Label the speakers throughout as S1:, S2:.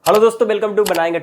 S1: Hello दोस्तों, welcome to बनाएंगे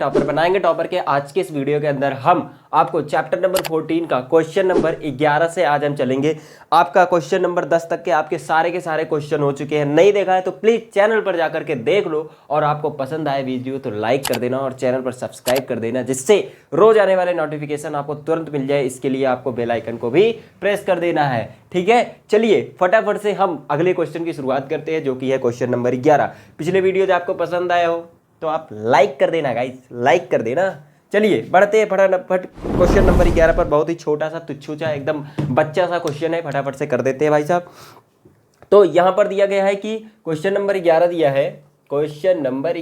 S1: topper के आज के इस वीडियो के अंदर हम आपको चैप्टर नंबर 14 का क्वेश्चन नंबर 11 से आज हम चलेंगे। आपका क्वेश्चन नंबर 10 तक के आपके सारे के सारे क्वेश्चन हो चुके हैं। नहीं देखा है तो प्लीज़ चैनल पर जाकर के देख लो और आपको पसंद आए वीडियो तो लाइक कर देना और चैनल पर सब्सक्राइब कर देना, जिससे रोज आने वाले नोटिफिकेशन आपको तुरंत मिल जाए। इसके लिए आपको बेल आइकन को भी प्रेस कर देना है, ठीक है। चलिए फटाफट से हम अगले क्वेश्चन की शुरुआत करते हैं, जो कि है क्वेश्चन नंबर 11। पिछले वीडियो जो आपको पसंद आया हो तो आप लाइक कर देना गाइस, लाइक कर देना। चलिए बढ़ते हैं फटाफट क्वेश्चन नंबर 11 पर। बहुत ही छोटा सा तुच्छूचा एकदम बच्चा सा क्वेश्चन है, फटाफट से कर देते हैं भाई साहब। तो यहाँ पर दिया गया है कि क्वेश्चन नंबर 11 दिया है। क्वेश्चन नंबर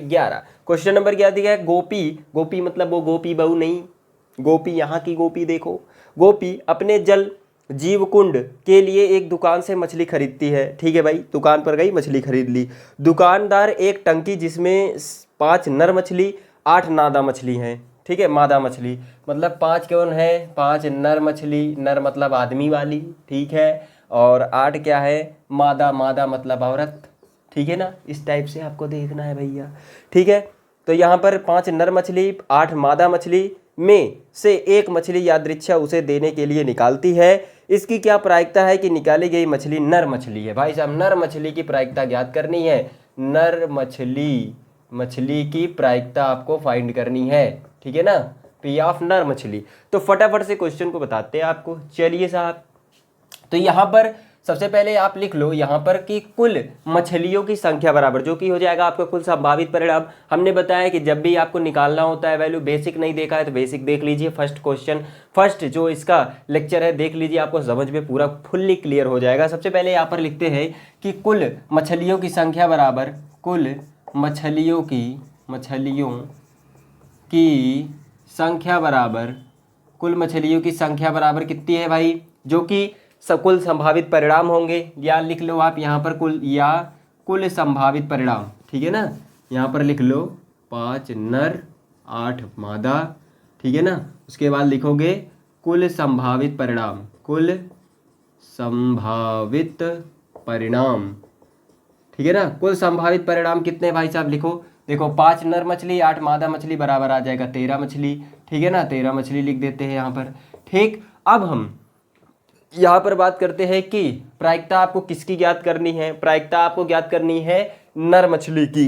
S1: 11 दिया है गोपी। गोपी मतलब वो गोपी बहू नहीं, गोपी यहाँ की गोपी देखो। गोपी अपने जल जीव कुंड के लिए एक दुकान से मछली खरीदती है, ठीक है भाई। दुकान पर गई, मछली खरीद ली। दुकानदार एक टंकी जिसमें 5 नर मछली 8 मादा मछली हैं, ठीक है। मादा मछली मतलब 5 कौन है, 5 नर मछली, नर मतलब आदमी वाली, ठीक है। और 8 क्या है, मादा, मादा मतलब औरत, ठीक है ना। इस टाइप से आपको देखना है भैया, ठीक है। तो यहाँ पर 5 नर मछली 8 मादा मछली में से एक मछली यादृच्छा उसे देने के लिए निकालती है। इसकी क्या प्रायिकता है कि निकाली गई मछली नर मछली है। भाई साहब नर मछली की प्रायिकता ज्ञात करनी है। नर मछली की प्रायिकता आपको फाइंड करनी है, ठीक है ना। पी ऑफ नर मछली। तो फटाफट से क्वेश्चन को बताते हैं आपको। चलिए साहब, तो यहाँ पर सबसे पहले आप लिख लो यहाँ पर कि कुल मछलियों की संख्या बराबर, जो कि हो जाएगा आपका कुल संभावित परिणाम। हमने बताया कि जब भी आपको निकालना होता है वैल्यू, बेसिक नहीं देखा है तो बेसिक देख लीजिए। फर्स्ट जो इसका लेक्चर है देख लीजिए, आपको समझ में पूरा फुल्ली क्लियर हो जाएगा। सबसे पहले यहाँ पर लिखते हैं कि कुल मछलियों की संख्या बराबर, कुल मछलियों की संख्या बराबर, कुल मछलियों की संख्या बराबर कितनी है भाई, जो कि कुल संभावित परिणाम होंगे। या लिख लो आप यहाँ पर कुल संभावित परिणाम, ठीक है ना। यहाँ पर लिख लो 5 नर 8 मादा, ठीक है ना। उसके बाद लिखोगे कुल संभावित परिणाम, कुल संभावित परिणाम, ठीक है ना। कुल संभावित परिणाम कितने भाई साहब लिखो, देखो 5 नर मछली 8 मादा मछली बराबर आ जाएगा 13 मछली, ठीक है ना। 13 मछली लिख देते हैं यहाँ पर, ठीक। अब हम यहाँ पर बात करते हैं कि प्रायिकता आपको किसकी ज्ञात करनी है। प्रायिकता आपको ज्ञात करनी है नर मछली की।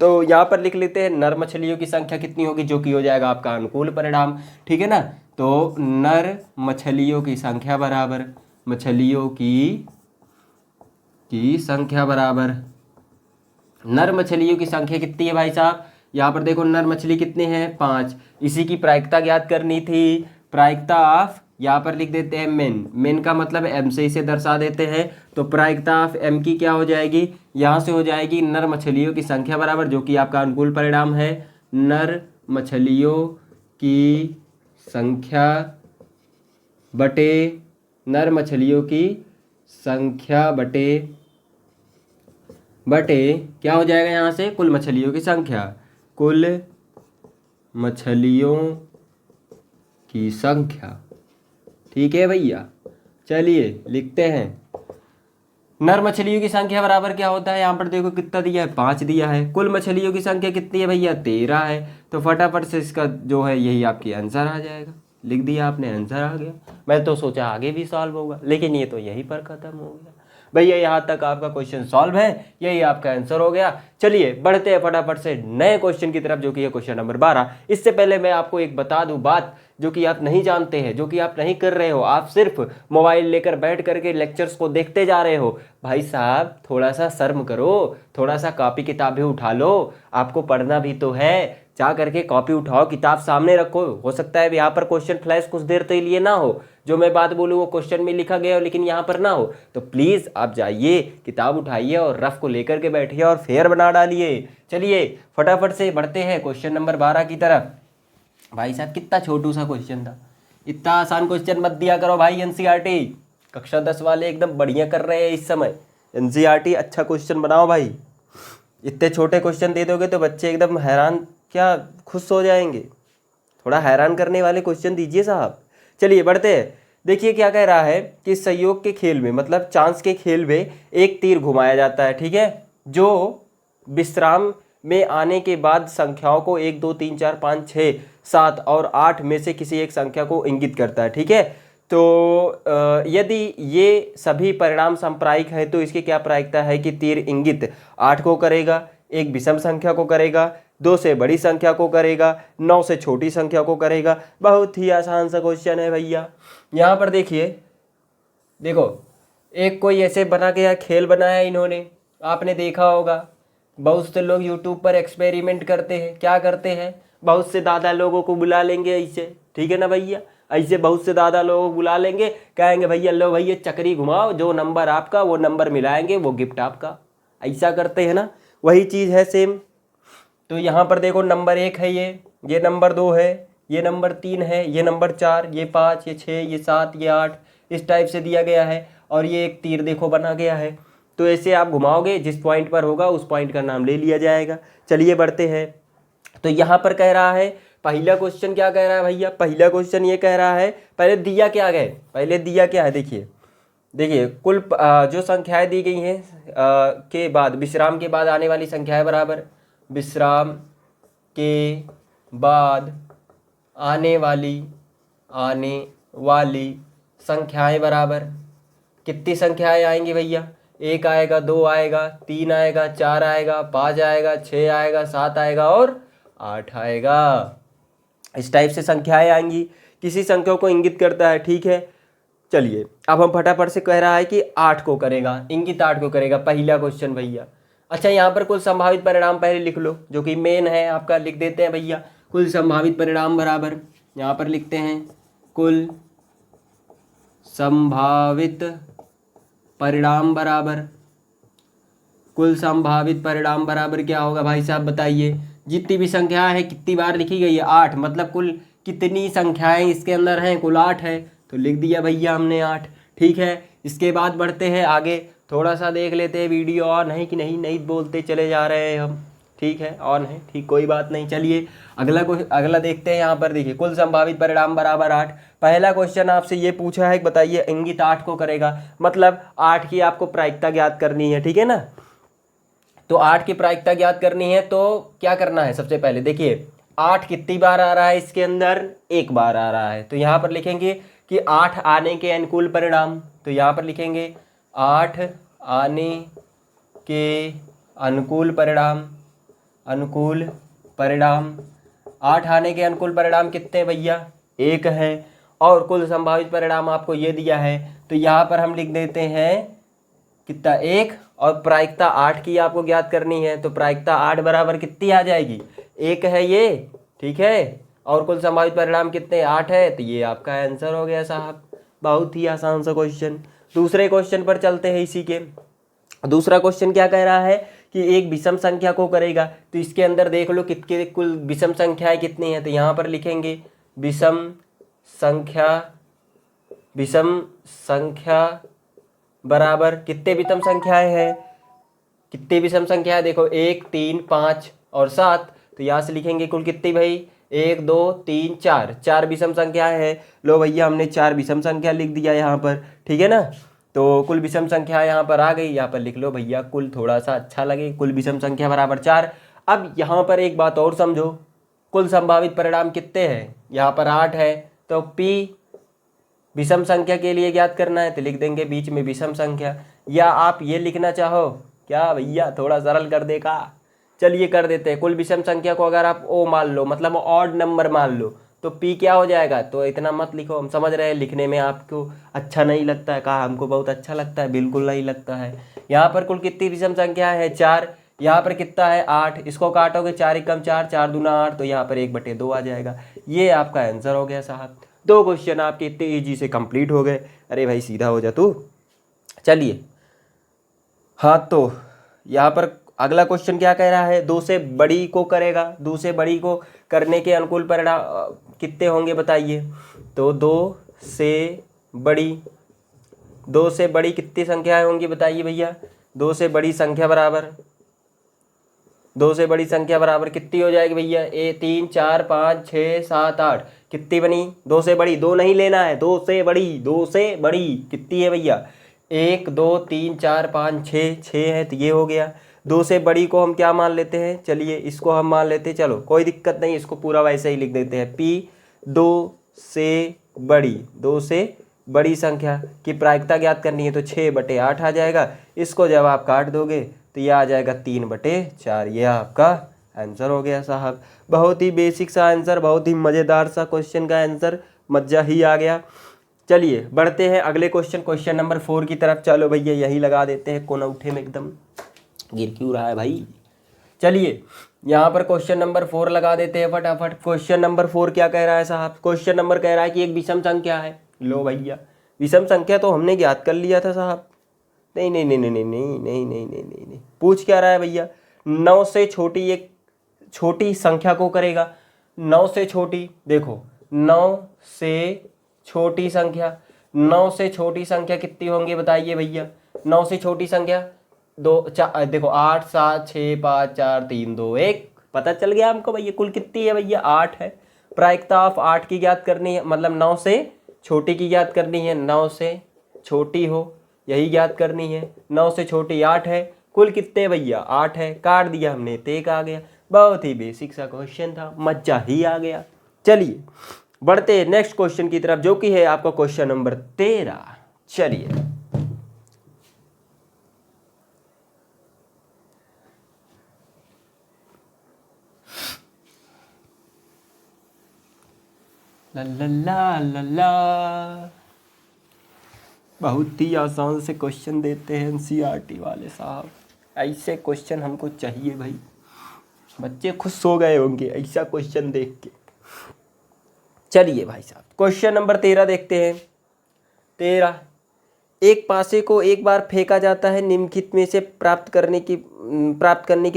S1: तो यहाँ पर लिख लेते हैं नर मछलियों की संख्या कितनी होगी, जो कि हो जाएगा आपका अनुकूल परिणाम, ठीक है ना। तो नर मछलियों की संख्या बराबर, मछलियों की संख्या बराबर, नर मछलियों की संख्या कितनी है भाई साहब, यहाँ पर देखो नर मछली कितने हैं 5। इसी की प्रायिकता ज्ञात करनी थी। प्रायिकता ऑफ, यहाँ पर लिख देते हैं मेन का मतलब एम से इसे दर्शा देते हैं। तो प्रायिकता ऑफ एम की क्या हो जाएगी, यहाँ से हो जाएगी नर मछलियों की संख्या बराबर, जो कि आपका अनुकूल परिणाम है, नर मछलियों की संख्या बटे, नर मछलियों की संख्या बटे क्या हो जाएगा यहाँ से, कुल मछलियों की संख्या, कुल मछलियों की संख्या, ठीक है भैया। चलिए लिखते हैं नर मछलियों की संख्या बराबर क्या होता है, यहाँ पर देखो कितना दिया है 5 दिया है। कुल मछलियों की संख्या कितनी है भैया 13 है। तो फटाफट से इसका जो है यही आपकी आंसर आ जाएगा। लिख दिया आपने, आंसर आ गया। मैं तो सोचा आगे भी सॉल्व होगा, लेकिन ये तो यहीं पर खत्म हो गया भैया। यहाँ तक आपका क्वेश्चन सॉल्व है, यही आपका आंसर हो गया। चलिए बढ़ते हैं फटाफट से नए क्वेश्चन की तरफ, जो कि है क्वेश्चन नंबर 12। इससे पहले मैं आपको एक बता दूं बात, जो कि आप नहीं जानते हैं, जो कि आप नहीं कर रहे हो। आप सिर्फ मोबाइल लेकर बैठ करके लेक्चर्स को देखते जा रहे हो। भाई साहब थोड़ा सा शर्म करो, थोड़ा सा कॉपी किताब भी उठा लो। आपको पढ़ना भी तो है, जा करके कॉपी उठाओ, किताब सामने रखो। हो सकता है यहाँ पर क्वेश्चन फ्लैश कुछ देर के लिए ना हो, जो मैं बात बोलूँ वो क्वेश्चन में लिखा गया हो लेकिन यहाँ पर ना हो। तो प्लीज़ आप जाइए, किताब उठाइए और रफ को लेकर के बैठिए और फेयर बना डालिए। चलिए फटाफट से बढ़ते हैं क्वेश्चन नंबर 12 की तरफ। भाई साहब कितना छोटू सा क्वेश्चन था, इतना आसान क्वेश्चन मत दिया करो भाई। एनसीईआरटी कक्षा 10 वाले एकदम बढ़िया कर रहे हैं इस समय। एनसीईआरटी अच्छा क्वेश्चन बनाओ भाई। इतने छोटे क्वेश्चन दे दोगे तो बच्चे एकदम हैरान, क्या खुश हो जाएंगे। थोड़ा हैरान करने वाले क्वेश्चन दीजिए साहब। चलिए बढ़ते हैं। देखिए क्या कह रहा है कि संयोग के खेल में, मतलब चांस के खेल में एक तीर घुमाया जाता है, ठीक है। जो विश्राम में आने के बाद संख्याओं को 1 2 3 4 5 6 7 और 8 में से किसी एक संख्या को इंगित करता है। ठीक है, तो यदि ये सभी परिणाम सांप्रायिक है तो इसकी क्या प्रायिकता है कि तीर इंगित 8 को करेगा, एक विषम संख्या को करेगा, 2 से बड़ी संख्या को करेगा, 9 से छोटी संख्या को करेगा। बहुत ही आसान सा क्वेश्चन है भैया। यहाँ पर देखिए, देखो एक कोई ऐसे बना के खेल बनाया इन्होंने, आपने देखा होगा। बहुत से लोग यूट्यूब पर एक्सपेरिमेंट करते हैं। क्या करते हैं, बहुत से दादा लोगों को बुला लेंगे ऐसे, ठीक है ना भैया, ऐसे बहुत से दादा लोगों को बुला लेंगे, कहेंगे भैया लो भैया चक्री घुमाओ, जो नंबर आपका वो नंबर मिलाएंगे, वो गिफ्ट आपका। ऐसा करते हैं ना, वही चीज़ है सेम। तो यहाँ पर देखो नंबर 1 है, ये नंबर 2 है, ये नंबर 3 है, ये नंबर 4, ये 5, ये 6, ये 7, ये 8, इस टाइप से दिया गया है। और ये एक तीर देखो बना गया है। तो ऐसे आप घुमाओगे, जिस पॉइंट पर होगा उस पॉइंट का नाम ले लिया जाएगा। चलिए बढ़ते हैं। तो यहाँ पर कह रहा है, पहला क्वेश्चन क्या कह रहा है भैया, पहला क्वेश्चन ये कह रहा है, पहले दिया क्या है, पहले दिया क्या है, देखिए कुल जो संख्याएं दी गई हैं के बाद, विश्राम के बाद आने वाली संख्याएं बराबर विश्राम के बाद आने वाली संख्याएं बराबर कितनी संख्याएं आएंगी भैया, 1 आएगा, 2 आएगा, 3 आएगा, 4 आएगा, 5 आएगा, 6 आएगा, 7 आएगा और 8 आएगा। इस टाइप से संख्याएं आएंगी, किसी संख्या को इंगित करता है। ठीक है, चलिए अब हम फटाफट से कह रहा है कि 8 को करेगा, इंगित 8 को करेगा, पहला क्वेश्चन भैया। अच्छा यहाँ पर कुल संभावित परिणाम पहले लिख लो, जो कि मेन है आपका, लिख देते हैं भैया। कुल संभावित परिणाम बराबर, यहाँ पर लिखते हैं कुल संभावित परिणाम बराबर, कुल संभावित परिणाम बराबर क्या होगा भाई साहब बताइए। जितनी भी संख्या है कितनी बार लिखी गई है, 8, मतलब कुल कितनी संख्याएं इसके अंदर हैं, कुल 8 है, तो लिख दिया भैया हमने 8। ठीक है, इसके बाद बढ़ते हैं आगे, थोड़ा सा देख लेते हैं वीडियो ऑन है कि नहीं बोलते चले जा रहे हैं हम। ठीक है, ऑन है, ठीक, कोई बात नहीं। चलिए अगला देखते हैं। यहाँ पर देखिए कुल संभावित परिणाम बराबर 8। पहला क्वेश्चन आपसे ये पूछा है कि बताइए इंगित 8 को करेगा, मतलब 8 की आपको प्रायिकता ज्ञात करनी है। ठीक है ना, तो 8 की प्रायिकता ज्ञात करनी है तो क्या करना है, सबसे पहले देखिए 8 कितनी बार आ रहा है इसके अंदर, 1 बार आ रहा है। तो यहाँ पर लिखेंगे कि 8 आने के अनुकूल परिणाम, तो यहाँ पर लिखेंगे 8 आने के अनुकूल परिणाम, 8 आने के अनुकूल परिणाम कितने भैया, 1 है। और कुल संभावित परिणाम आपको ये दिया है, तो यहाँ पर हम लिख देते हैं कितना, 1, और प्रायिकता 8 की आपको ज्ञात करनी है, तो प्रायिकता 8 बराबर कितनी आ जाएगी, 1 है ये। ठीक है, और कुल संभावित परिणाम कितने, 8 है, तो ये आपका आंसर हो गया साहब। बहुत ही आसान सा क्वेश्चन। दूसरे क्वेश्चन पर चलते हैं इसी के। दूसरा क्वेश्चन क्या कह रहा है कि एक विषम संख्या को करेगा, तो इसके अंदर देख लो कितने कुल विषम संख्याएं कितनी हैं, तो यहाँ पर लिखेंगे विषम संख्या बराबर कितने विषम संख्याएं हैं, कितनी विषम संख्याएं, देखो 1 3 5 और 7, तो यहाँ से लिखेंगे कुल कितनी भाई, 1 2 3 4, 4 विषम संख्याएं हैं। लो भैया हमने 4 विषम संख्या लिख दिया यहाँ पर। ठीक है ना, तो कुल विषम संख्या यहाँ पर आ गई, यहाँ पर लिख लो भैया कुल, थोड़ा सा अच्छा लगे, कुल विषम संख्या बराबर 4। अब यहाँ पर एक बात और समझो, कुल संभावित परिणाम कितने हैं, यहाँ पर 8 है, तो P विषम संख्या के लिए ज्ञात करना है, तो लिख देंगे बीच में विषम संख्या। या आप ये लिखना चाहो क्या भैया, थोड़ा सरल कर देगा, चलिए कर देते हैं। कुल विषम संख्या को अगर आप O मान लो, मतलब ऑड नंबर मान लो, तो P क्या हो जाएगा, तो इतना मत लिखो, हम समझ रहे हैं लिखने में आपको अच्छा नहीं लगता है, कहा हमको बहुत अच्छा लगता है, बिल्कुल नहीं लगता है। यहाँ पर कुल कितनी विषम संख्या है, 4, यहाँ पर कितना है 8, इसको काटोगे 4 एकम 4, 4 दूना 8, तो यहाँ पर 1/2 आ जाएगा। ये आपका आंसर हो गया साहब। 2 क्वेश्चन आपके इतने ईजी से कंप्लीट हो गए। अरे भाई सीधा हो जा तू। चलिए हाँ, तो यहाँ पर अगला क्वेश्चन क्या कह रहा है, 2 से बड़ी को करेगा, 2 से बड़ी को करने के अनुकूल परिणाम कितने होंगे बताइए। तो 2 से बड़ी कितनी संख्याएं होंगी बताइए भैया। 2 से बड़ी संख्या बराबर कितनी हो जाएगी भैया, 3 4 5 6 7 8, कितनी बनी, 2 से बड़ी, 2 नहीं लेना है, 2 से बड़ी कितनी है भैया, 1 2 3 4 5 6 है, तो ये हो गया। 2 से बड़ी को हम क्या मान लेते हैं, चलिए इसको हम मान लेते हैं, चलो कोई दिक्कत नहीं, इसको पूरा वैसे ही लिख देते हैं। p 2 से बड़ी, 2 से बड़ी संख्या की प्रायिकता ज्ञात करनी है तो 6/8 आ जाएगा। इसको जब आप काट दोगे तो यह आ जाएगा 3/4। यह आपका आंसर हो गया साहब। बहुत ही बेसिक सा आंसर, बहुत ही मज़ेदार सा क्वेश्चन का आंसर, मज़ा ही आ गया। चलिए बढ़ते हैं अगले क्वेश्चन नंबर 4 की तरफ। चलो भैया यही लगा देते हैं कोना उठे में, एकदम गिर क्यों रहा है भाई। चलिए यहाँ पर क्वेश्चन नंबर 4 लगा देते हैं फटाफट। क्वेश्चन नंबर 4 क्या कह रहा है साहब, क्वेश्चन नंबर कह रहा है कि एक विषम संख्या है। लो भैया विषम संख्या तो हमने ज्ञात कर लिया था साहब। नहीं नहीं नहीं नहीं नहीं नहीं नहीं नहीं नहीं नहीं नहीं, पूछ क्या रहा है भैया, 9 से छोटी एक छोटी संख्या को करेगा। 9 से छोटी, देखो 9 से छोटी संख्या, 9 से छोटी संख्या कितनी होंगी बताइए भैया। 9 से छोटी संख्या देखो 8 7 6 5 4 3 2 1, पता चल गया हमको भैया। कुल कितनी है भैया, 8 है। प्रायिकता ऑफ 8 की ज्ञात करनी है, मतलब 9 से छोटी की ज्ञात करनी है। 9 से छोटी हो यही ज्ञात करनी है। 9 से छोटी 8 है। कुल कितने भैया, 8 है। काट दिया हमने तो 1 आ गया। बहुत ही बेसिक सा क्वेश्चन था, मजा ही आ गया। चलिए बढ़ते हैं नेक्स्ट क्वेश्चन की तरफ, जो कि है आपका क्वेश्चन नंबर 13। चलिए ला ला ला ला ला, बहुत ही आसान से क्वेश्चन देते हैं एनसीईआरटी वाले साहब। ऐसे क्वेश्चन हमको चाहिए भाई, बच्चे खुश हो गए होंगे ऐसा क्वेश्चन देख के। चलिए भाई साहब क्वेश्चन नंबर 13 देखते हैं। 13, एक पासे को एक बार फेंका जाता है, निम्नलिखित में से प्राप्त करने की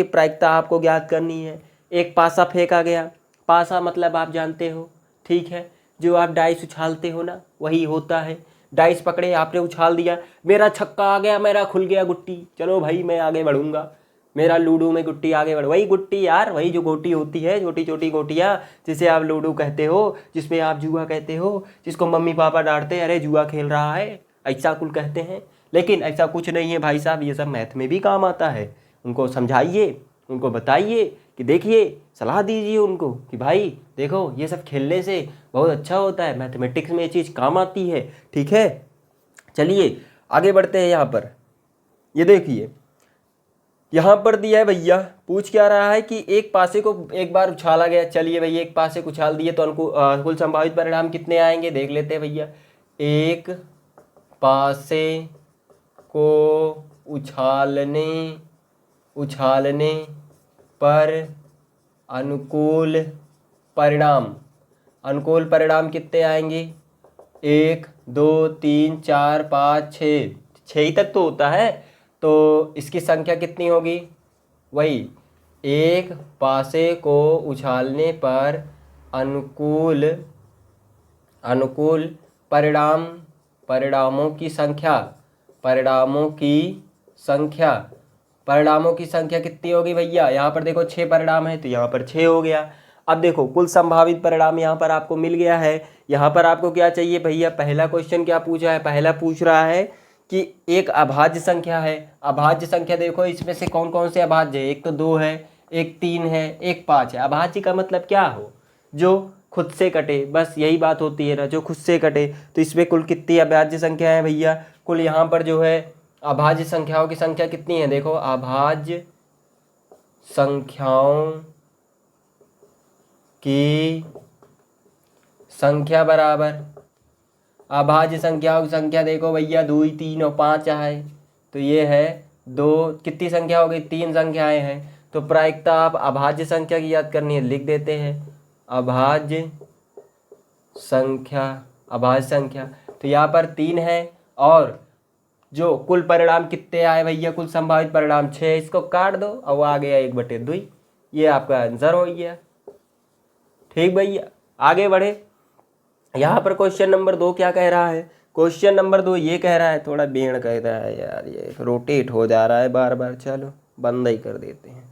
S1: प्रायिकता आपको ज्ञात करनी है। एक पासा फेंका गया, पासा मतलब आप जानते हो, ठीक है, जो आप डाइस उछालते हो ना वही होता है। डाइस पकड़े आपने, उछाल दिया, मेरा छक्का आ गया, मेरा खुल गया गुट्टी, चलो भाई मैं आगे बढ़ूंगा, मेरा लूडो में गुट्टी आगे बढ़, वही गुट्टी यार, वही जो गोटी होती है, छोटी छोटी गोटियाँ जिसे आप लूडो कहते हो, जिसमें आप जुआ कहते हो, जिसको मम्मी पापा डांटते अरे जुआ खेल रहा है, ऐसा कुल कहते हैं। लेकिन ऐसा कुछ नहीं है भाई साहब, ये सब मैथ में भी काम आता है। उनको समझाइए, उनको बताइए कि देखिए, सलाह दीजिए उनको कि भाई देखो ये सब खेलने से बहुत अच्छा होता है, मैथमेटिक्स में ये चीज़ काम आती है, ठीक है। चलिए आगे बढ़ते हैं। यहाँ पर ये देखिए, यहाँ पर दिया है भैया, पूछ क्या रहा है कि एक पासे को एक बार उछाला गया। चलिए भैया एक पासे को उछाल दिए तो कुल संभावित परिणाम कितने आएंगे देख लेते हैं भैया। एक पासे को उछालने पर अनुकूल परिणाम कितने आएंगे, 1 2 3 4 5 6, 6 ही तक तो होता है। तो इसकी संख्या कितनी होगी, वही एक पासे को उछालने पर अनुकूल परिणामों की संख्या कितनी होगी भैया। यहाँ पर देखो 6 परिणाम है तो यहाँ पर 6 हो गया। अब देखो कुल संभावित परिणाम यहाँ पर आपको मिल गया है। यहाँ पर आपको क्या चाहिए भैया, पहला क्वेश्चन क्या पूछा है, पहला पूछ रहा है कि एक अभाज्य संख्या है। अभाज्य संख्या देखो इसमें से कौन कौन से अभाज्य है, एक तो 2 है, एक 3 है, एक 5 है। अभाज्य का मतलब क्या हो, जो खुद से कटे, बस यही बात होती है ना, जो खुद से कटे। तो इसमें कुल कितनी अभाज्य संख्या है भैया, कुल यहाँ पर जो है अभाज्य संख्याओं की संख्या कितनी है, देखो अभाज्य संख्याओं की संख्या बराबर, अभाज्य संख्याओं की संख्या देखो भैया 2 3 और 5 है, तो ये है 2, कितनी संख्या हो गई, 3 संख्याएं हैं। तो प्रायिकता आप अभाज्य संख्या की याद करनी है, लिख देते हैं अभाज्य संख्या। तो यहाँ पर 3 है और जो कुल परिणाम कितने आए भैया, कुल संभावित परिणाम 6, इसको काट दो और आ गया 1/2। ये आपका आंसर हो गया, ठीक भैया। आगे बढ़े, यहाँ पर क्वेश्चन नंबर 2 क्या कह रहा है, क्वेश्चन नंबर 2 ये कह रहा है, थोड़ा बेड़ कह रहा है यार, ये रोटेट हो जा रहा है बार बार, चलो बंद ही कर देते हैं।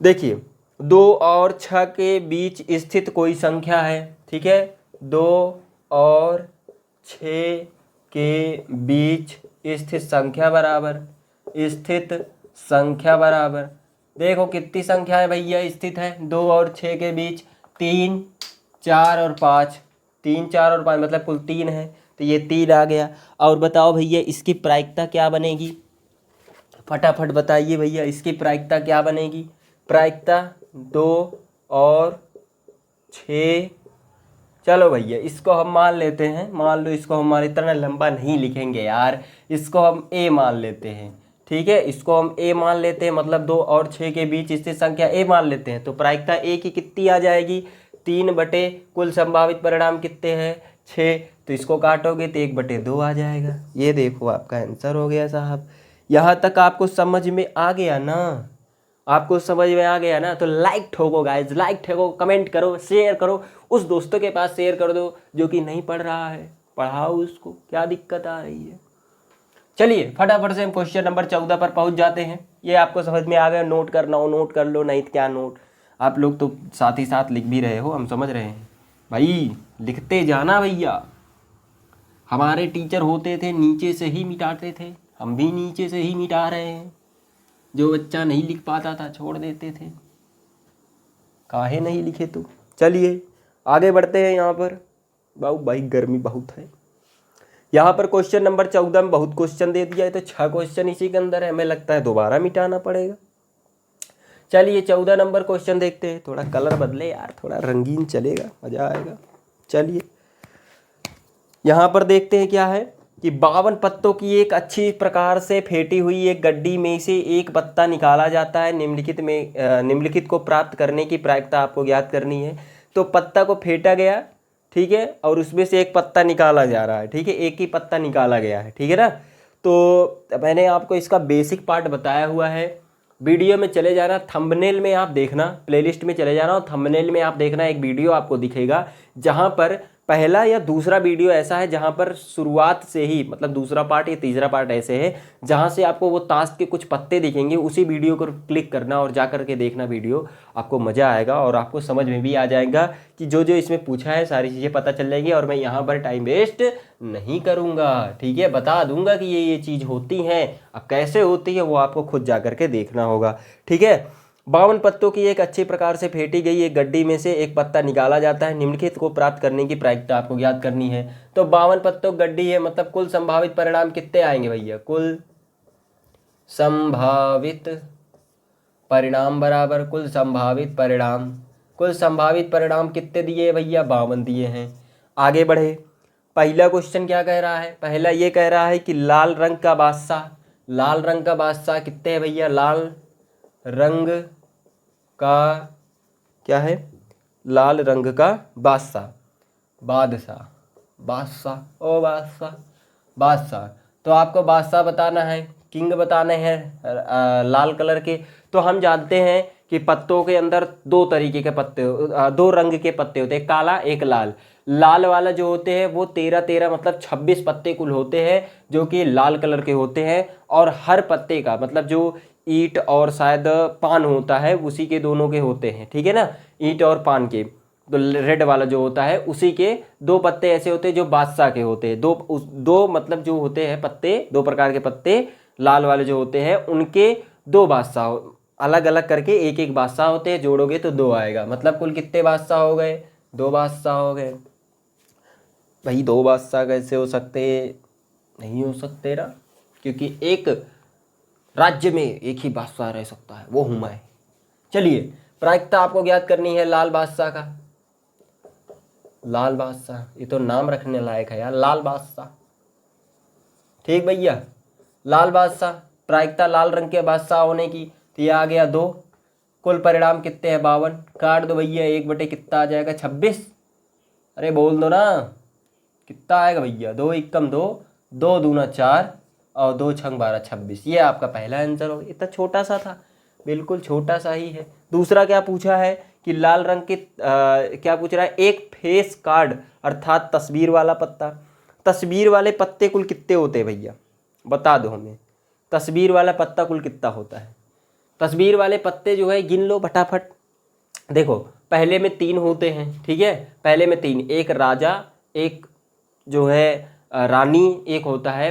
S1: देखिए 2 और 6 के बीच स्थित कोई संख्या है, ठीक है, 2 और 6 के बीच स्थित संख्या बराबर स्थित संख्या बराबर, देखो कितनी संख्या है भैया स्थित है 2 और 6 के बीच, 3 4 और 5, 3 4 और 5 मतलब कुल 3 है, तो ये 3 आ गया। और बताओ भैया इसकी प्रायिकता क्या बनेगी, फटाफट बताइए भैया इसकी प्रायिकता क्या बनेगी। प्रायिकता 2 और 6, चलो भैया इसको हम मान लेते हैं, मान लो इसको हमारे इतना लंबा नहीं लिखेंगे यार, इसको हम ए मान लेते हैं, ठीक है, इसको हम ए मान लेते हैं, मतलब 2 और 6 के बीच स्थित संख्या ए मान लेते हैं। तो प्रायिकता ए की कितनी आ जाएगी, 3 बटे कुल संभावित परिणाम कितने हैं 6, तो इसको काटोगे तो 1 बटे 2 आ जाएगा। ये देखो आपका आंसर हो गया साहब। यहाँ तक आपको समझ में आ गया ना, आपको समझ में आ गया ना, तो लाइक ठोको गाइज, लाइक ठोको, कमेंट करो, शेयर करो, उस दोस्तों के पास शेयर कर दो जो कि नहीं पढ़ रहा है, पढ़ाओ उसको, क्या दिक्कत आ रही है। चलिए फटाफट से हम क्वेश्चन नंबर 14 पर पहुंच जाते हैं। ये आपको समझ में आ गया, नोट करना हो नोट कर लो, नहीं तो क्या नोट, आप लोग तो साथ ही साथ लिख भी रहे हो, हम समझ रहे हैं भाई, लिखते जाना भैया। हमारे टीचर होते थे नीचे से ही मिटाते थे, हम भी नीचे से ही मिटा रहे हैं, जो बच्चा नहीं लिख पाता था छोड़ देते थे, काहे नहीं लिखे तो। चलिए आगे बढ़ते हैं। यहाँ पर भाई गर्मी बहुत है। यहाँ पर क्वेश्चन नंबर 14 में बहुत क्वेश्चन दे दिया है, तो 6 क्वेश्चन इसी के अंदर है, हमें लगता है दोबारा मिटाना पड़ेगा। चलिए 14 नंबर क्वेश्चन देखते हैं, थोड़ा कलर बदले यार, थोड़ा रंगीन चलेगा, मज़ा आएगा। चलिए यहाँ पर देखते हैं क्या है कि 52 पत्तों की एक अच्छी प्रकार से फेंटी हुई एक गड्डी में से एक पत्ता निकाला जाता है, निम्नलिखित को प्राप्त करने की प्रायिकता आपको ज्ञात करनी है। तो पत्ता को फेंटा गया, ठीक है, और उसमें से एक पत्ता निकाला जा रहा है, ठीक है, एक ही पत्ता निकाला गया है, ठीक है ना। तो मैंने आपको इसका बेसिक पार्ट बताया हुआ है, वीडियो में चले जाना, थंबनेल में आप देखना, प्लेलिस्ट में चले जाना और थंबनेल में आप देखना, एक वीडियो आपको दिखेगा जहाँ पर पहला या दूसरा वीडियो ऐसा है जहाँ पर शुरुआत से ही, मतलब दूसरा पार्ट या तीसरा पार्ट ऐसे है जहाँ से आपको वो ताश के कुछ पत्ते दिखेंगे, उसी वीडियो को क्लिक करना और जा कर के देखना वीडियो, आपको मज़ा आएगा और आपको समझ में भी आ जाएगा कि जो जो इसमें पूछा है सारी चीज़ें पता चल जाएगी। और मैं यहाँ पर टाइम वेस्ट नहीं करूँगा, ठीक है, बता दूंगा कि ये चीज़ होती हैं, अब कैसे होती है वो आपको खुद जा कर के देखना होगा, ठीक है। 52 पत्तों की एक अच्छी प्रकार से फेंटी गई एक गड्डी में से एक पत्ता निकाला जाता है, निम्नलिखित को प्राप्त करने की प्रायिकता आपको ज्ञात करनी है। तो 52 पत्तों गड्डी है, मतलब कुल संभावित परिणाम कितने आएंगे भैया, कुल संभावित परिणाम बराबर कुल संभावित परिणाम, कुल संभावित परिणाम कितने दिए भैया, 52 दिए हैं। आगे बढ़े, पहला क्वेश्चन क्या कह रहा है, पहला ये कह रहा है कि लाल रंग का बादशाह, लाल रंग का बादशाह कितने है भैया, लाल रंग का क्या है, लाल रंग का बादशाह, बादशाह बादशाह ओ बादशाह बादशाह, तो आपको बादशाह बताना है, किंग बताने हैं लाल कलर के। तो हम जानते हैं कि पत्तों के अंदर 2 तरीके के पत्ते, 2 रंग के पत्ते होते हैं, काला एक लाल। लाल वाला जो होते हैं वो 13 मतलब 26 पत्ते कुल होते हैं जो कि लाल कलर के होते हैं, और हर पत्ते का मतलब जो ईंट और शायद पान होता है उसी के दोनों के होते हैं, ठीक है ना, ईंट और पान के, तो रेड वाला जो होता है उसी के 2 पत्ते ऐसे होते हैं जो बादशाह के होते हैं, दो मतलब जो होते हैं पत्ते, 2 प्रकार के पत्ते लाल वाले जो होते हैं उनके 2 बादशाह, अलग अलग करके एक एक बादशाह होते हैं, जोड़ोगे तो 2 आएगा, मतलब कुल कितने बादशाह हो गए, 2 बादशाह हो गए। भाई 2 बादशाह कैसे हो सकते, नहीं हो सकते ना, क्योंकि एक राज्य में एक ही बादशाह रह सकता है, वो हूं मैं। चलिए प्रायिकता आपको ज्ञात करनी है लाल बादशाह का, लाल बादशाह, ये तो नाम रखने लायक है यार, लाल बादशाह, ठीक भैया, लाल बादशाह, प्रायिकता लाल रंग के बादशाह होने की, तो ये आ गया 2, कुल परिणाम कितने हैं 52, काट दो भैया, 1 बटे कितना आ जाएगा 26, अरे बोल दो ना कितना आएगा भैया, 2 एकम 2, 2 दूना 4 और 2 छंग 12 26, ये आपका पहला आंसर हो। इतना छोटा सा था, बिल्कुल छोटा सा ही है। दूसरा क्या पूछा है कि लाल रंग के क्या पूछ रहा है, एक फेस कार्ड अर्थात तस्वीर वाला पत्ता, तस्वीर वाले पत्ते कुल कितने होते हैं भैया, बता दो हमें, तस्वीर वाला पत्ता कुल कितना होता है। तस्वीर वाले पत्ते जो है गिन लो फटाफट, देखो पहले में 3 होते हैं, ठीक है, पहले में 3, एक राजा, एक जो है रानी, एक होता है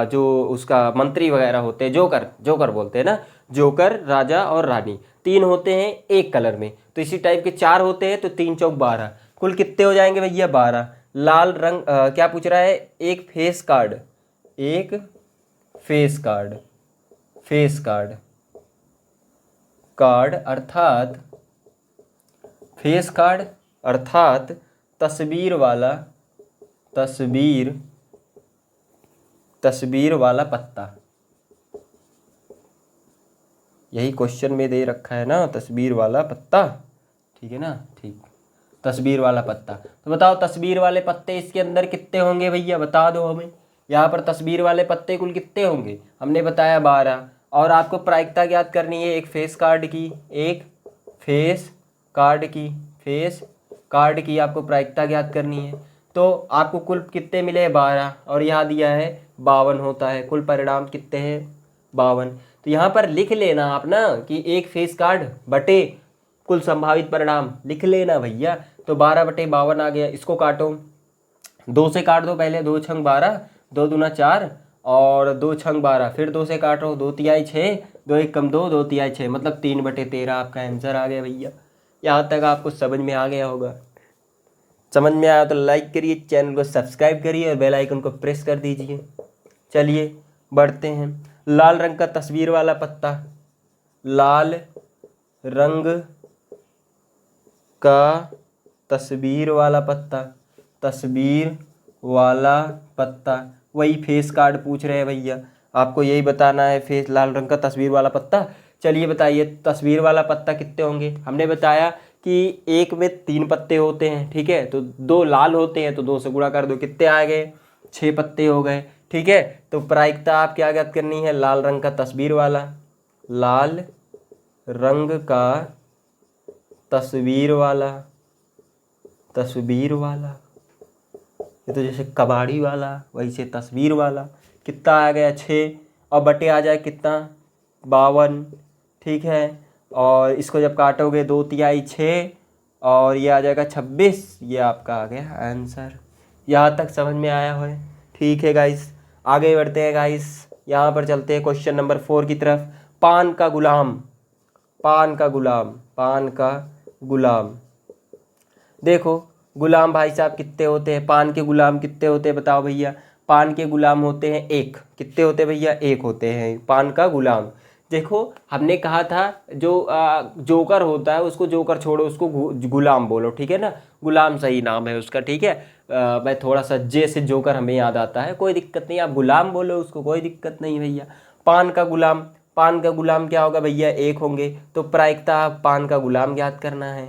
S1: जो उसका मंत्री वगैरह होते हैं, जोकर, जोकर बोलते हैं ना, जोकर, राजा और रानी, 3 होते हैं एक कलर में, तो इसी टाइप के 4 होते हैं, तो 3 चौक 12, कुल कितने हो जाएंगे भैया 12। लाल रंग क्या पूछ रहा है, एक फेस कार्ड, एक face card, face card, card अर्थात फेस कार्ड अर्थात तस्वीर वाला, तस्वीर वाला पत्ता, यही क्वेश्चन में दे रखा है ना, तस्वीर वाला पत्ता, ठीक है ना, ठीक, तस्वीर वाला पत्ता। तो बताओ तस्वीर वाले पत्ते इसके अंदर कितने होंगे भैया, बता दो हमें। यहाँ पर तस्वीर वाले पत्ते कुल कितने होंगे, हमने बताया 12, और आपको प्रायिकता ज्ञात करनी है एक फेस कार्ड की, एक फेस कार्ड की, फेस कार्ड की आपको प्रायिकता ज्ञात करनी है। तो आपको कुल कितने मिले 12, और यहाँ दिया है 52 होता है, कुल परिणाम कितने हैं 52। तो यहाँ पर लिख लेना आप ना कि एक फेस कार्ड बटे कुल संभावित परिणाम, लिख लेना भैया। तो 12/52 आ गया, इसको काटो, 2 से काट दो पहले, 2 छंग 12, 2 दूना 4 और 2 छंग 12, फिर 2 से काटो, 2 तिहाई 6, 2 एक कम 2, 2 तिहाई 6, मतलब 3/13 आपका आंसर आ गया भैया। यहाँ तक आपको समझ में आ गया होगा। समझ में आया तो लाइक करिए, चैनल को सब्सक्राइब करिए और बेल आइकन को प्रेस कर दीजिए। चलिए बढ़ते हैं। लाल रंग का तस्वीर वाला पत्ता, लाल रंग का तस्वीर वाला पत्ता, तस्वीर वाला पत्ता, वही फेस कार्ड पूछ रहे हैं भैया, आपको यही बताना है, फेस लाल रंग का तस्वीर वाला पत्ता। चलिए बताइए तस्वीर वाला पत्ता कितने होंगे, हमने बताया कि एक में 3 पत्ते होते हैं, ठीक है, तो 2 लाल होते हैं, तो 2 से गुणा कर दो, कितने आ गए 6 पत्ते हो गए, ठीक है। तो प्रायिकता आप क्या ज्ञात करनी है, लाल रंग का तस्वीर वाला, लाल रंग का तस्वीर वाला, तस्वीर वाला, ये तो जैसे कबाड़ी वाला वैसे तस्वीर वाला, कितना आ गया 6, और बटे आ जाए कितना 52, ठीक है। और इसको जब काटोगे 2 तिहाई 6 और ये आ जाएगा 26, ये आपका आ गया आंसर। यहाँ तक समझ में आया है, ठीक है गाइस। आगे बढ़ते हैं गाइस, यहाँ पर चलते हैं क्वेश्चन नंबर 4 की तरफ। पान का गुलाम, पान का गुलाम, पान का गुलाम, देखो गुलाम भाई साहब कितने होते हैं, पान के गुलाम कितने होते हैं बताओ भैया। पान के गुलाम होते हैं एक, कितने होते हैं भैया, एक होते हैं पान का गुलाम। देखो हमने कहा था जो जोकर होता है उसको जोकर छोड़ो, उसको गुलाम बोलो, ठीक है ना, गुलाम सही नाम है उसका, ठीक है। मैं थोड़ा सा जे से जोकर हमें याद आता है, कोई दिक्कत नहीं, आप गुलाम बोलो उसको, कोई दिक्कत नहीं भैया। पान का गुलाम, पान का गुलाम क्या होगा भैया, एक होंगे, तो प्रायिकता पान का गुलाम ज्ञात करना है,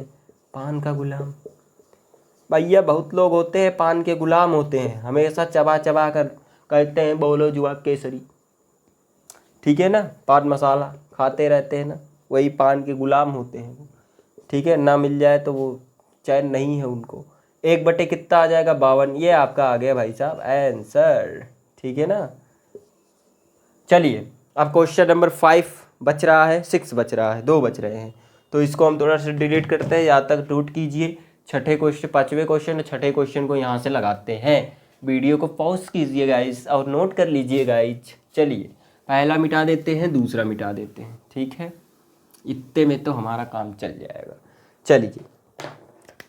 S1: पान का गुलाम। भैया बहुत लोग होते हैं पान के गुलाम होते हैं, हमेशा चबा चबा कर कहते हैं बोलो जुआ केसरी, ठीक है ना, पान मसाला खाते रहते हैं ना, वही पान के गुलाम होते हैं वो, ठीक है ना, मिल जाए तो वो चैन नहीं है उनको। 1/, कितना आ जाएगा 52, ये आपका आ गया भाई साहब आंसर, ठीक है ना। चलिए अब क्वेश्चन नंबर 5 बच रहा है, 6 बच रहा है, 2 बच रहे हैं, तो इसको हम थोड़ा सा डिलीट करते हैं, यहाँ तक नोट कीजिए। छठे क्वेश्चन, 5वें क्वेश्चन, छठे क्वेश्चन को यहाँ से लगाते हैं। वीडियो को पॉज कीजिए गाइस और नोट कर लीजिए गाइस। चलिए पहला मिटा देते हैं, दूसरा मिटा देते हैं, ठीक है, इतने में तो हमारा काम चल जाएगा। चलिए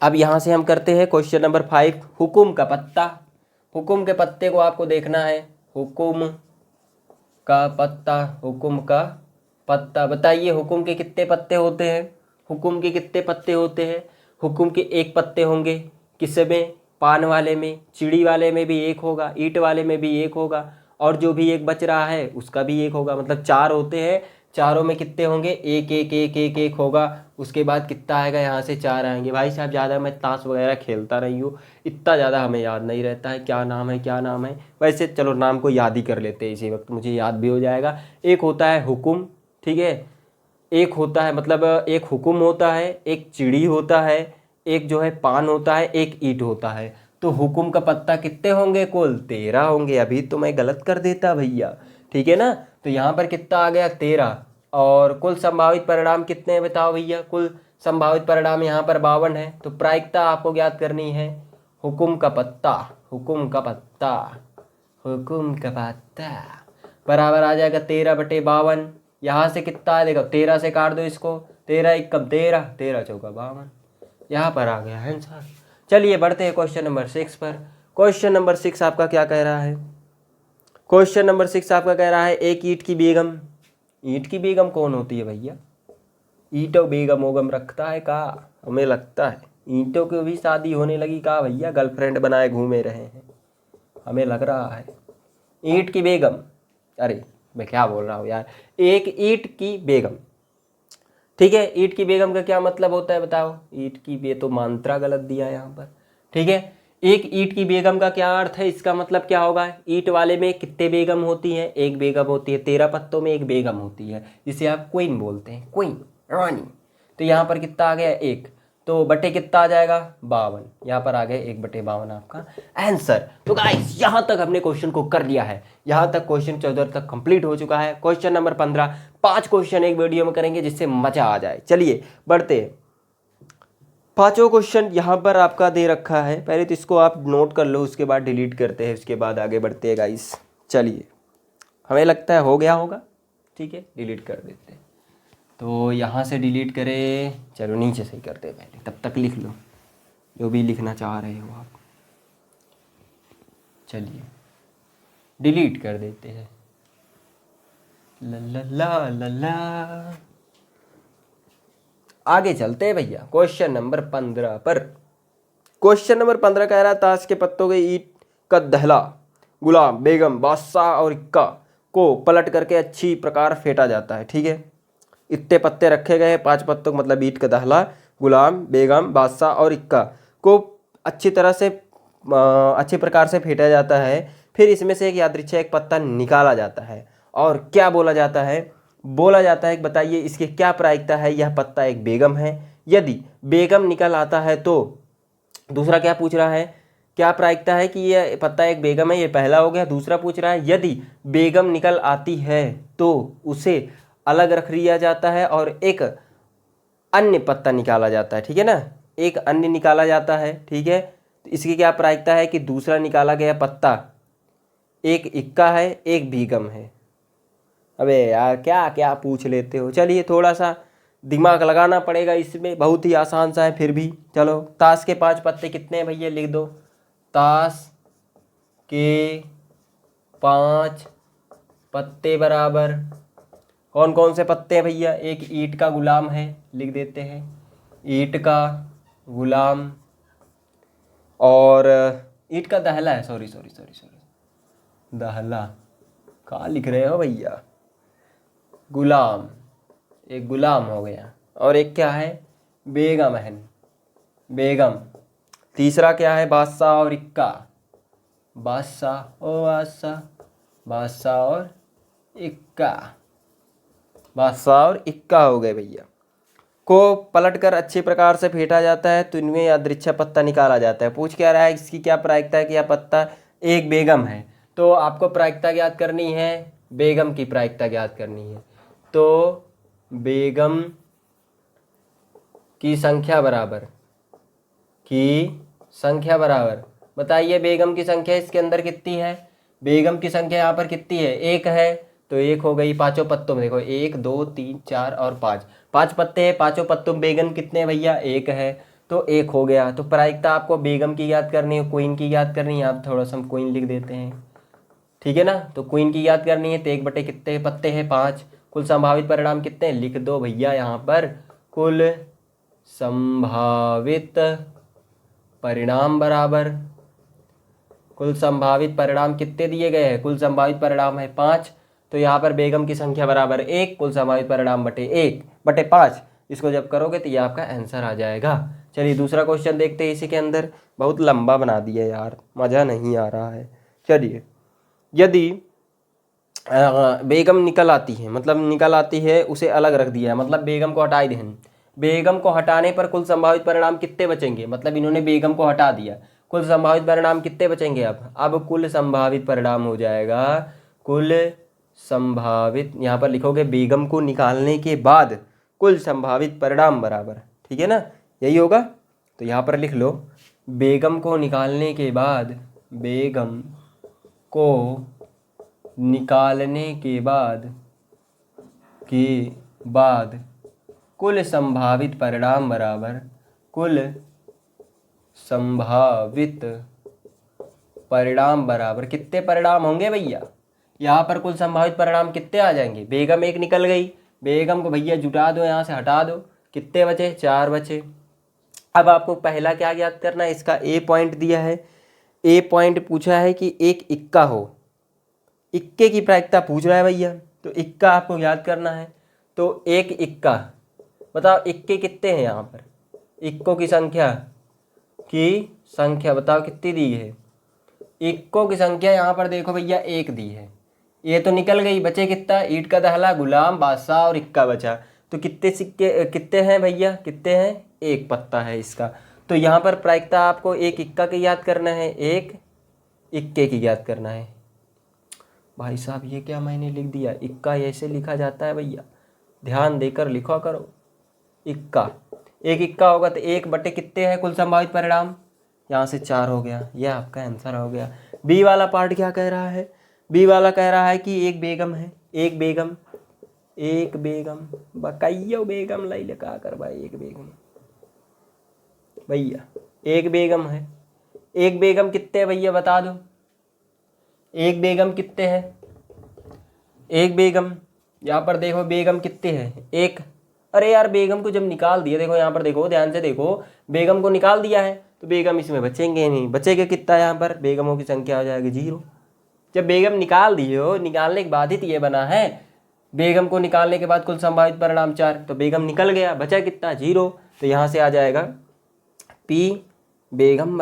S1: अब यहाँ से हम करते हैं क्वेश्चन नंबर 5, हुकुम का पत्ता। हुकुम के पत्ते को आपको देखना है, हुकुम का पत्ता, हुकुम का पत्ता, बताइए हुकुम के कितने पत्ते होते हैं, हुकुम के कितने पत्ते होते हैं। हुकुम के 1 पत्ते होंगे, किसमें, पान वाले में, चिड़ी वाले में भी 1 होगा, ईंट वाले में भी 1 होगा, और जो भी 1 बच रहा है उसका भी 1 होगा, मतलब 4 होते हैं, चारों में कितने होंगे, 1 1 1 1 1 होगा। उसके बाद कितना आएगा, यहाँ से 4 आएंगे। भाई साहब ज़्यादा मैं ताश वगैरह खेलता नहीं हूँ, इतना ज़्यादा हमें याद नहीं रहता है क्या नाम है क्या नाम है, वैसे चलो नाम को याद ही कर लेते हैं, इसी वक्त मुझे याद भी हो जाएगा। एक होता है हुकुम, ठीक है, एक होता है मतलब एक हुकुम होता है, एक चिड़ी होता है, एक जो है पान होता है, एक ईंट होता है। तो हुकुम का पत्ता कितने होंगे, कुल 13 होंगे। अभी तो मैं गलत कर देता भैया, ठीक है ना। तो यहाँ पर कितना आ गया 13, और कुल संभावित परिणाम कितने हैं बताओ भैया, कुल संभावित परिणाम यहाँ पर 52 है। तो प्रायिकता आपको ज्ञात करनी है, हुकुम का पत्ता, हुकुम का पत्ता, हुकुम का पत्ता बराबर आ जाएगा 13/52, यहाँ से कितना है देखो, 13 से काट दो इसको, 13 एक कम 13, 13 चौका 52, यहाँ पर आ गया आंसर। चलिए बढ़ते हैं क्वेश्चन नंबर 6 पर। क्वेश्चन नंबर 6 आपका क्या कह रहा है? क्वेश्चन नंबर 6 आपका कह रहा है एक ईंट की बेगम, ईंट की बेगम कौन होती है भैया? ईंटों बेगम ओगम रखता है का? हमें लगता है ईंटों की भी शादी होने लगी का भैया, गर्लफ्रेंड बनाए घूमे रहे हैं, हमें लग रहा है। ईंट की बेगम, अरे मैं क्या बोल रहा हूँ यार, एक ईंट की बेगम, ठीक है। ईंट की बेगम का क्या मतलब होता है बताओ? ईंट की तो मात्रा गलत दिया है यहाँ पर, ठीक है। एक ईंट की बेगम का क्या अर्थ है, इसका मतलब क्या होगा? ईंट वाले में कितने बेगम होती हैं? एक बेगम होती है, 13 पत्तों में एक बेगम होती है, जिसे आप क्वीन बोलते हैं, क्वीन रानी। तो यहाँ पर कितना आ गया? एक, तो बटे कितना आ जाएगा? 52, यहाँ पर आ गया 1/52 आपका आंसर। तो गाइस यहाँ तक हमने क्वेश्चन को कर लिया है, यहाँ तक क्वेश्चन 14 तक कंप्लीट हो चुका है। क्वेश्चन नंबर 15, 5 क्वेश्चन एक वीडियो में करेंगे जिससे मजा आ जाए। चलिए बढ़ते हैं, पांचों क्वेश्चन यहाँ पर आपका दे रखा है, पहले तो इसको आप नोट कर लो, उसके बाद डिलीट करते हैं, उसके बाद आगे बढ़ते हैं गाइस। चलिए हमें लगता है हो गया होगा, ठीक है, डिलीट कर देते हैं। तो यहाँ से डिलीट करें, चलो नीचे से ही करते हैं पहले, तब तक लिख लो जो भी लिखना चाह रहे हो आप। चलिए डिलीट कर देते हैं, ला ला ला ला ला। आगे चलते हैं भैया क्वेश्चन नंबर 15 पर। क्वेश्चन नंबर 15 कह रहा है ताश के पत्तों के ईंट का दहला गुलाम बेगम बादशाह और इक्का को पलट करके अच्छी प्रकार फेंटा जाता है, ठीक है। इतने पत्ते रखे गए हैं, 5 पत्तों का मतलब ईंट का दहला गुलाम बेगम बादशाह और इक्का को अच्छी तरह से अच्छे प्रकार से फेंटा जाता है। फिर इसमें से एक यादृच्छिक पत्ता निकाला जाता है और क्या बोला जाता है? बोला जाता है कि बताइए इसकी क्या प्रायिकता है, यह पत्ता एक बेगम है। यदि बेगम निकल आता है तो दूसरा क्या पूछ रहा है, क्या प्रायिकता है कि यह पत्ता एक बेगम है, ये पहला हो गया। दूसरा पूछ रहा है यदि बेगम निकल आती है तो उसे अलग रख लिया जाता है और एक अन्य पत्ता निकाला जाता है, ठीक है ना, एक अन्य निकाला जाता है, ठीक है। तो इसकी क्या प्रायिकता है कि दूसरा निकाला गया पत्ता एक इक्का है एक बेगम है। अबे यार क्या क्या पूछ लेते हो। चलिए थोड़ा सा दिमाग लगाना पड़ेगा इसमें, बहुत ही आसान सा है फिर भी। चलो ताश के 5 पत्ते कितने हैं भैया, लिख दो। ताश के 5 पत्ते बराबर कौन कौन से पत्ते हैं भैया? एक ईंट का गुलाम है, लिख देते हैं ईंट का गुलाम, और ईंट का दहला है, सॉरी सॉरी सॉरी सॉरी, दहला कहाँ लिख रहे हो भैया? गुलाम, एक गुलाम हो गया, और एक क्या है? बेगम है, बेगम। तीसरा क्या है? बादशाह और इक्का, बादशाह ओ बादशाह, बादशाह और इक्का, बादशाह और इक्का हो गए भैया। को पलटकर अच्छे प्रकार से फेंटा जाता है तो इनमें यादृच्छिक पत्ता निकाला जाता है। पूछ क्या रहा है, इसकी क्या प्रायिकता है कि यह पत्ता एक बेगम है। तो आपको प्रायिकता ज्ञात करनी है, बेगम की प्रायिकता ज्ञात करनी है। तो बेगम की संख्या बराबर, की संख्या बराबर, बताइए बेगम की संख्या इसके अंदर कितनी है? बेगम की संख्या यहाँ पर कितनी है? एक है, तो एक हो गई। पांचों पत्तों में देखो 1 2 3 4 और 5, 5 पत्ते हैं। पांचों पत्तों में बेगम कितने भैया? एक है, तो एक हो गया। तो प्रायिकता आपको बेगम की याद करनी है, क्वीन की याद करनी है। आप थोड़ा सा हम क्वीन लिख देते हैं, ठीक है ना। तो क्वीन की याद करनी है, तो 1 बटे कितने पत्ते हैं? 5। कुल संभावित परिणाम कितने? लिख दो भैया यहाँ पर, कुल संभावित परिणाम बराबर, कुल संभावित परिणाम कितने दिए गए हैं? कुल संभावित परिणाम है 5, तो यहाँ पर बेगम की संख्या बराबर 1, कुल संभावित परिणाम बटे 1 बटे 5। इसको जब करोगे तो ये आपका आंसर आ जाएगा। चलिए दूसरा क्वेश्चन देखते हैं। इसी के अंदर बहुत लंबा बना दिया यार, मज़ा नहीं आ रहा है। चलिए यदि बेगम निकल आती है, मतलब निकल आती है, उसे अलग रख दिया है, मतलब बेगम को हटा दें। बेगम को हटाने पर कुल संभावित परिणाम कितने बचेंगे? मतलब इन्होंने बेगम को हटा दिया, कुल संभावित परिणाम कितने बचेंगे? अब कुल संभावित परिणाम हो जाएगा, कुल संभावित, यहाँ पर लिखोगे बेगम को निकालने के बाद कुल संभावित परिणाम बराबर, ठीक है ना, यही होगा। तो यहाँ पर लिख लो बेगम को निकालने के बाद, बेगम को निकालने के बाद के बाद कुल संभावित परिणाम बराबर कुल संभावित परिणाम बराबर कितने परिणाम होंगे भैया? यहाँ पर कुल संभावित परिणाम कितने आ जाएंगे? बेगम एक निकल गई, बेगम को भैया जुटा दो, यहाँ से हटा दो, कितने बचे? 4 बचे। अब आपको पहला क्या याद करना है? इसका ए पॉइंट दिया है, ए पॉइंट पूछा है कि एक इक्का हो, इक्के की प्रायिकता पूछ रहा है भैया, तो इक्का आपको याद करना है। तो एक इक्का, बताओ इक्के कितने हैं यहाँ पर? इक्कों की संख्या बताओ कितनी दी है? इक्कों की संख्या यहाँ पर देखो भैया 1 दी है, ये तो निकल गई, बचे कितना? ईंट का दहला, गुलाम, बादशाह और इक्का बचा। तो कितने सिक्के कितने हैं भैया? कितने हैं? 1 पत्ता है इसका। तो यहाँ पर प्रायिकता आपको एक इक्का की याद करना है, एक इक्के की याद करना है। भाई साहब ये क्या मैंने लिख दिया? इक्का ऐसे लिखा जाता है भैया, ध्यान देकर लिखा करो। इक्का, एक इक्का होगा तो 1 बटे कितने है कुल संभावित परिणाम? यहाँ से 4 हो गया, यह आपका आंसर हो गया। बी वाला पार्ट क्या कह रहा है? बी वाला कह रहा है कि एक बेगम है, एक बेगम बकैयो बेगम लाई लगा कर भाई, एक बेगम भैया, एक बेगम है। एक बेगम कितने भैया बता दो? एक बेगम कितने है? एक बेगम यहाँ पर देखो, बेगम कितने हैं? 1। अरे यार बेगम को जब निकाल दिया, देखो यहाँ पर देखो, ध्यान से देखो, बेगम को निकाल दिया है तो बेगम इसमें बचेंगे नहीं। बचेगा कितना? यहाँ पर बेगमों की संख्या हो जाएगी 0। जब बेगम निकाल दिए हो, निकालने के बाद ही तो ये बना है, बेगम को निकालने के बाद कुल संभावित परिणाम 4, तो बेगम निकल गया, बचा कितना? 0। तो यहाँ से आ जाएगा P बेगम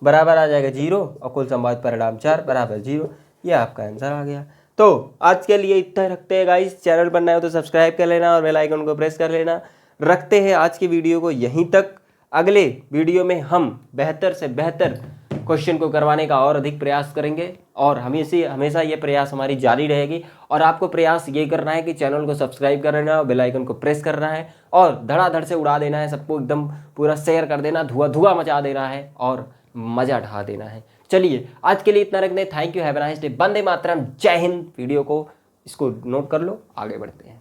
S1: बराबर आ जाएगा 0 और कुल संभावित परिणाम 4 बराबर 0। ये आपका आंसर आ गया। तो आज के लिए इतना रखते हैं गाइस। चैनल पर नए हो तो सब्सक्राइब कर लेना और बेल आइकन को प्रेस कर लेना। रखते हैं आज की वीडियो को यहीं तक। अगले वीडियो में हम बेहतर से बेहतर क्वेश्चन को करवाने का और अधिक प्रयास करेंगे और हमेशा ये प्रयास हमारी जारी रहेगी। और आपको प्रयास ये करना है कि चैनल को सब्सक्राइब कर लेना और बेल आइकन को प्रेस करना है और धड़ाधड़ से उड़ा देना है, सबको एकदम पूरा शेयर कर देना, धुआं मचा देना है और मजा ढा देना है। चलिए आज के लिए इतना रखते हैं। Thank you, have a nice day, Vande Mataram, Jai Hind. Video को इसको नोट कर लो, आगे बढ़ते हैं।